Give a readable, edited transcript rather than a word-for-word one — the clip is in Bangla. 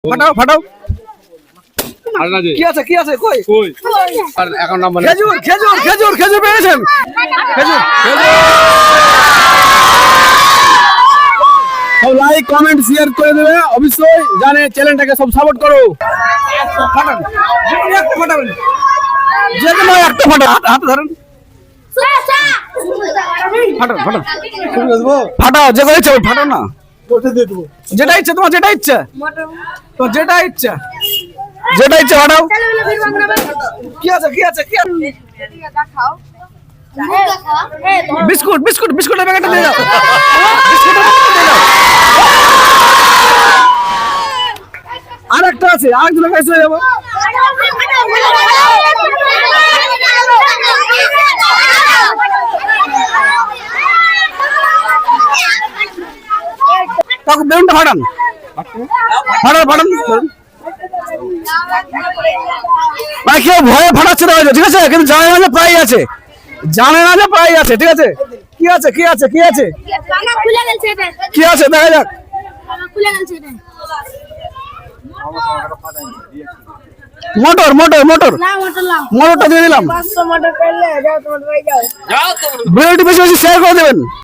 ফাটাও ফাটাও আর না যে কি আছে কই কই আর এখন নাম বলে খেজুর খেজুর খেজুর খেজুর পেয়েছেন খেজুর সব লাইক কমেন্ট শেয়ার করে দেবে অবশ্যই জানে চ্যানেলটাকে সব সাপোর্ট করো ফাটান একটা ফাটাবেন যে কোনো একটা ফাটা হাতে ধরেন ফাটান ফাটান ফাটাও যে করে ইচ্ছে ফাটাও না যেটা ইচ্ছে তোমার যেটা ইচ্ছে তোমার যেটা ইচ্ছে ফাটাও কি আছে বিস্কুট বিস্কুটের প্যাকেটটা দিয়ে দাও বিস্কুটের প্যাকেটটা দিয়ে দাও আর একটা আছে আরেকজনের কাছে চলে যাবো তখন বেলুনটা ফাটান ভাই কেউ ভয়ে ফাটাচ্ছে না ঠিক আছে কিন্তু জানে না যে প্রায় আছে ঠিক আছে কি আছে দেখা যাক মোটরটা দিয়ে দিলাম ভিডিওটি বেশি বেশি শেয়ার করে দেবেন।